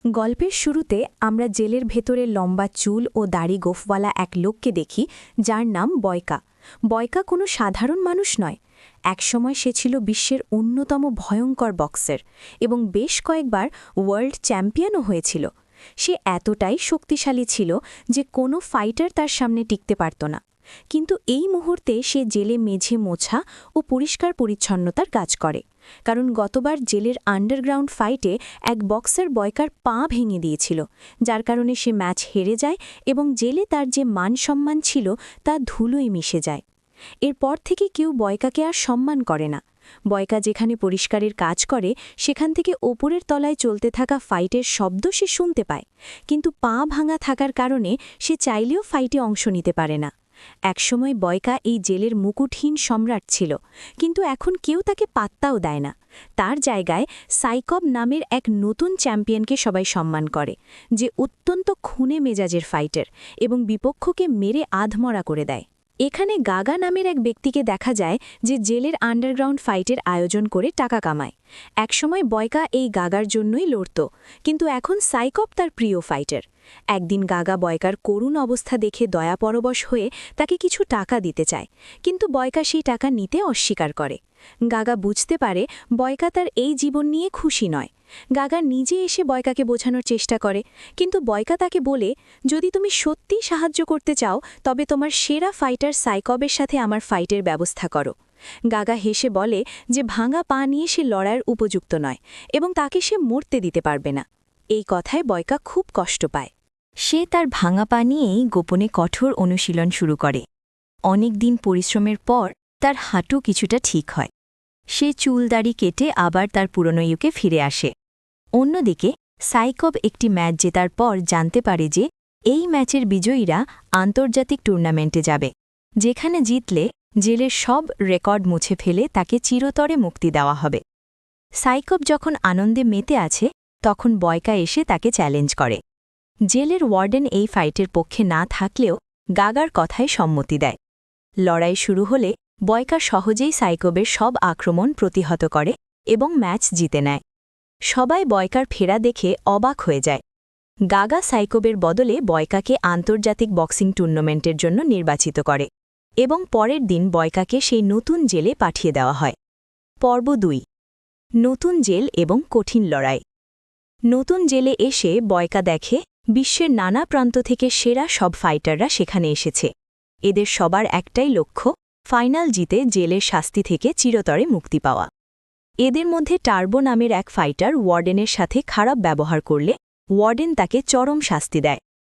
গল্পের শুরুতে আমরা জেলের ভেতরে লম্বা চুল ও দাড়ি গোফওয়ালা এক লোককে দেখি যার নাম বয়কা। বয়কা কোনো সাধারণ মানুষ নয়। একসময় সে ছিল বিশ্বের অন্যতম ভয়ঙ্কর বক্সার এবং বেশ কয়েকবার ওয়ার্ল্ড চ্যাম্পিয়নও হয়েছিল। সে এতটাই শক্তিশালী ছিল যে কোনো ফাইটার তার সামনে টিকতে পারত না। কিন্তু এই মুহূর্তে সে জেলে মেঝে মোছা ও পরিষ্কার পরিচ্ছন্নতার কাজ করে, কারণ গতবার জেলের আন্ডারগ্রাউন্ড ফাইটে এক বক্সার বয়কার পা ভেঙে দিয়েছিল, যার কারণে সে ম্যাচ হেরে যায় এবং জেলে তার যে মান সম্মান ছিল তা ধুলোয় মিশে যায়। এরপর থেকে কেউ বয়কাকে আর সম্মান করে না। বয়কা যেখানে পরিষ্কারের কাজ করে সেখান থেকে ওপরের তলায় চলতে থাকা ফাইটের শব্দ সে শুনতে পায়, কিন্তু পা ভাঙা থাকার কারণে সে চাইলেও ফাইটে অংশ নিতে পারে না। একসময় বয়কা এই জেলের মুকুটহীন সম্রাট ছিল, কিন্তু এখন কেউ তাকে পাত্তাও দেয় না। তার জায়গায় সাইকব নামের এক নতুন চ্যাম্পিয়নকে সবাই সম্মান করে, যে অত্যন্ত খুনে মেজাজের ফাইটার এবং বিপক্ষকে মেরে আধমরা করে দেয়। এখানে গাগা নামের এক ব্যক্তিকে দেখা যায় যে জেলের আন্ডারগ্রাউন্ড ফাইটের আয়োজন করে টাকা কামায়। একসময় বয়কা এই গাগার জন্যই লড়ত, কিন্তু এখন সাইকব তার প্রিয় ফাইটার। একদিন গাগা বয়কার করুণ অবস্থা দেখে দয়াপরবশ হয়ে তাকে কিছু টাকা দিতে চায়, কিন্তু বয়কা সেই টাকা নিতে অস্বীকার করে। গাগা বুঝতে পারে বয়কা তার এই জীবন নিয়ে খুশি নয়। গাগা নিজে এসে বয়কাকে বোঝানোর চেষ্টা করে, কিন্তু বয়কা তাকে বলে, যদি তুমি সত্যিই সাহায্য করতে চাও তবে তোমার সেরা ফাইটার সাইকবের সাথে আমার ফাইটের ব্যবস্থা করো। গাগা হেসে বলে যে ভাঙা পা নিয়ে সে লড়াইয়ের উপযুক্ত নয় এবং তাকে সে মরতে দিতে পারবে না। এই কথায় বয়কা খুব কষ্ট পায়। সে তার ভাঙা পা নিয়েই গোপনে কঠোর অনুশীলন শুরু করে। অনেক দিন পরিশ্রমের পর তার হাঁটু কিছুটা ঠিক হয়। সে চুলদাড়ি কেটে আবার তার পুরনো ইউকে ফিরে আসে। অন্যদিকে সাইকব একটি ম্যাচ জেতার পর জানতে পারে যে এই ম্যাচের বিজয়ীরা আন্তর্জাতিক টুর্নামেন্টে যাবে, যেখানে জিতলে জেলের সব রেকর্ড মুছে ফেলে তাকে চিরতরে মুক্তি দেওয়া হবে। সাইকব যখন আনন্দে মেতে আছে তখন বয়কা এসে তাকে চ্যালেঞ্জ করে। জেলের ওয়ার্ডেন এই ফাইটের পক্ষে না থাকলেও গাগার কথায় সম্মতি দেয়। লড়াই শুরু হলে বয়কা সহজেই সাইকবের সব আক্রমণ প্রতিহত করে এবং ম্যাচ জিতে নেয়। সবাই বয়কার ফেরা দেখে অবাক হয়ে যায়। গাগা সাইকবের বদলে বয়কাকে আন্তর্জাতিক বক্সিং টুর্নামেন্টের জন্য নির্বাচিত করে এবং পরের দিন বয়কাকে সেই নতুন জেলে পাঠিয়ে দেওয়া হয়। পর্ব ২। নতুন জেল এবং কঠিন লড়াই। নতুন জেলে এসে বয়কা দেখে বিশ্বের নানা প্রান্ত থেকে সেরা সব ফাইটাররা সেখানে এসেছে। এদের সবার একটাই লক্ষ্য, ফাইনাল জিতে জেলের শাস্তি থেকে চিরতরে মুক্তি পাওয়া। এদের মধ্যে টার্বো নামের এক ফাইটার ওয়ার্ডেনের সাথে খারাপ ব্যবহার করলে ওয়ার্ডেন তাকে চরম শাস্তি দেয়।